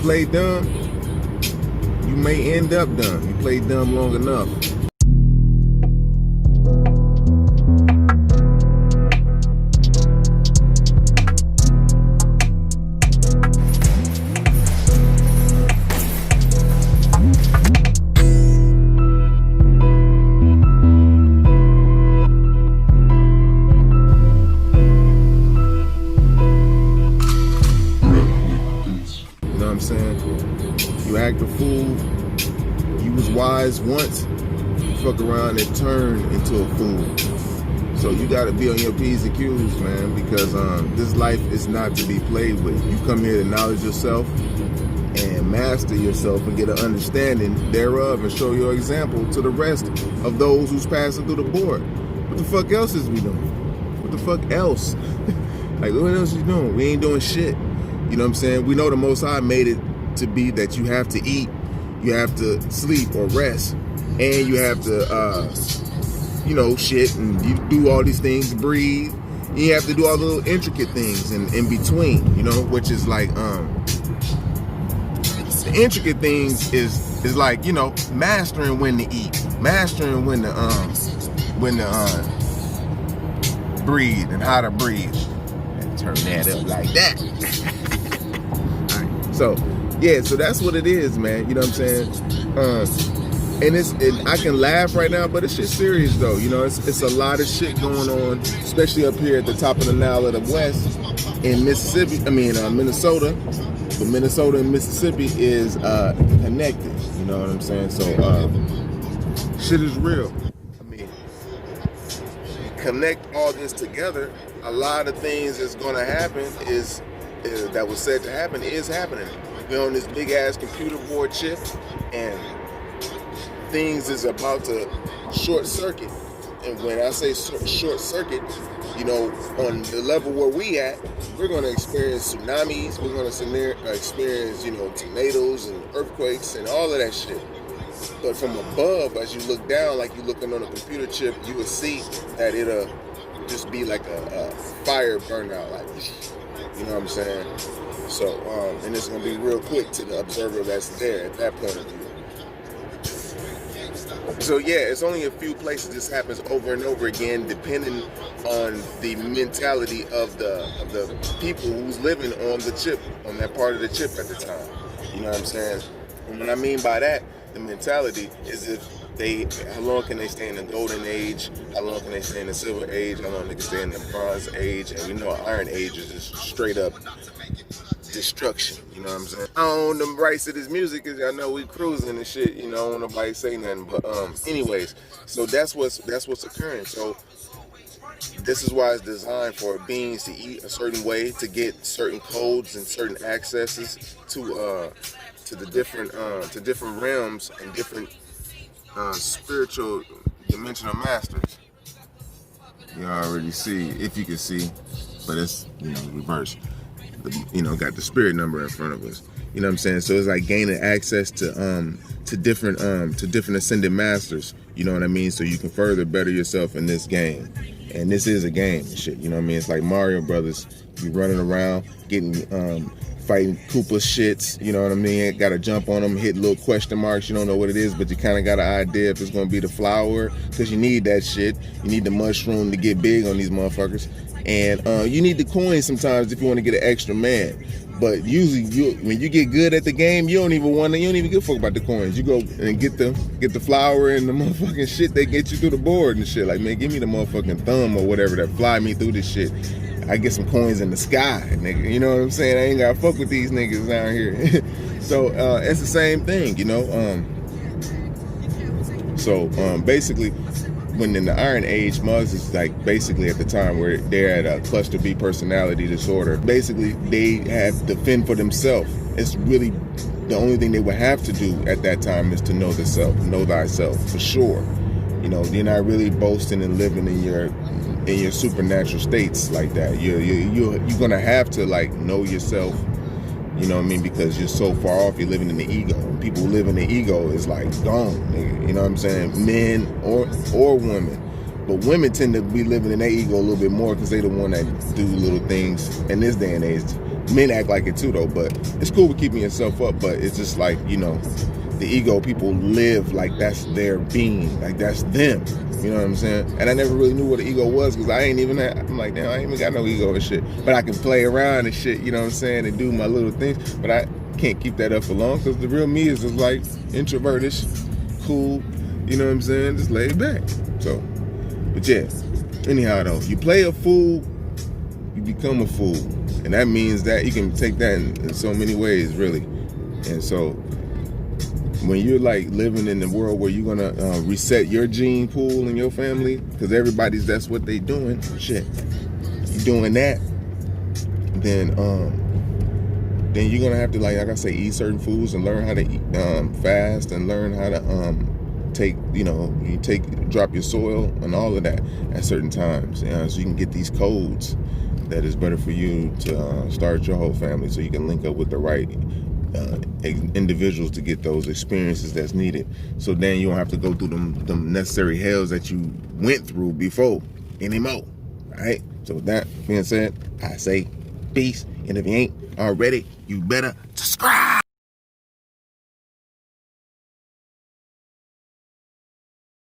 play dumb, you may end up dumb. You play dumb long enough. You act a fool. You was wise once. Fuck around and turn into a fool. So you gotta be on your P's and Q's, man, because this life is not to be played with. You come here to knowledge yourself and master yourself and get an understanding thereof and show your example to the rest of those who's passing through the board. What the fuck else is we doing? What the fuck else? Like, what else is we doing? We ain't doing shit. You know what I'm saying? We know the Most High made it to be that you have to eat, you have to sleep or rest, and you have to, shit, and you do all these things, breathe. And you have to do all the little intricate things in between, which is like, the intricate things is like, mastering when to eat, mastering when to breathe and how to breathe. And turn that up like that. So, yeah, so that's what it is, man. You know what I'm saying? And I can laugh right now, but it's shit serious though. It's a lot of shit going on, especially up here at the top of the Nile of the West in Minnesota. But Minnesota and Mississippi is connected. You know what I'm saying? So shit is real. I mean, connect all this together. A lot of things that's gonna happen that was said to happen is happening. We're on this big ass computer board chip, and things is about to short circuit. And when I say short circuit, on the level where we at, we're going to experience tsunamis. We're going to experience, tornadoes and earthquakes and all of that shit. But from above, as you look down, like you're looking on a computer chip, you will see that it'll just be like a fire burnout, like, you know what I'm saying? So, and it's going to be real quick to the observer that's there at that point of view. So yeah, it's only a few places this happens over and over again, depending on the mentality of the people who's living on the chip, on that part of the chip at the time. You know what I'm saying? And what I mean by that, the mentality is how long can they stay in the golden age? How long can they stay in the silver age? How long they can stay in the bronze age? And we know iron age is just straight up destruction. You know what I'm saying? I own the rights to this music because I know we cruising and shit. I don't want nobody say nothing. But anyways, so that's what's occurring. So this is why it's designed for beings to eat a certain way, to get certain codes and certain accesses to the different realms and different spiritual dimensional masters. You already see, if you can see, but it's reverse. Got the spirit number in front of us. You know what I'm saying? So it's like gaining access to different ascended masters. You know what I mean? So you can further better yourself in this game. And this is a game and shit. You know what I mean? It's like Mario Brothers. You running around, getting fighting Koopa shits. You know what I mean? Got to jump on them, hit little question marks. You don't know what it is, but you kind of got an idea if it's gonna be the flower, because you need that shit. You need the mushroom to get big on these motherfuckers. And you need the coins sometimes if you want to get an extra man. But usually, when you get good at the game, you don't even give a fuck about the coins. You go and get the flower and the motherfucking shit that get you through the board and shit. Like, man, give me the motherfucking thumb or whatever that fly me through this shit. I get some coins in the sky, nigga. You know what I'm saying? I ain't gotta fuck with these niggas down here. So it's the same thing, basically, when in the Iron Age, mugs is like basically at the time where they're at a cluster B personality disorder. Basically, they have to fend for themselves. It's really the only thing they would have to do at that time is to know thyself for sure. You're not really boasting and living in your supernatural states like that. You're gonna have to like know yourself. You know what I mean? Because you're so far off, you're living in the ego. And people who live in the ego is like gone, nigga. You know what I'm saying? Men or women. But women tend to be living in their ego a little bit more because they the one that do little things in this day and age Men act like it too though, but it's cool with keeping yourself up, but it's just like, you know, the ego, people live like that's their being, like that's them. You know what I'm saying? And I never really knew what an ego was because I'm like, damn, I ain't even got no ego and shit. But I can play around and shit, you know what I'm saying, and do my little things. But I can't keep that up for long because the real me is just like introvertish, cool, you know what I'm saying, just laid back. So, but yeah, anyhow though, you play a fool, you become a fool. And that means that you can take that in so many ways, really. And so, when you're like living in the world where you're gonna reset your gene pool in your family, because that's what they doing. Shit, you doing that, then you're gonna have to like I say, eat certain foods and learn how to eat, fast, and learn how to drop your soil and all of that at certain times, so you can get these codes that is better for you to start your whole family, so you can link up with the right individuals to get those experiences that's needed, so then you don't have to go through them necessary hells that you went through before anymore. All right, so with that being said, I say peace, and if you ain't already, you better subscribe.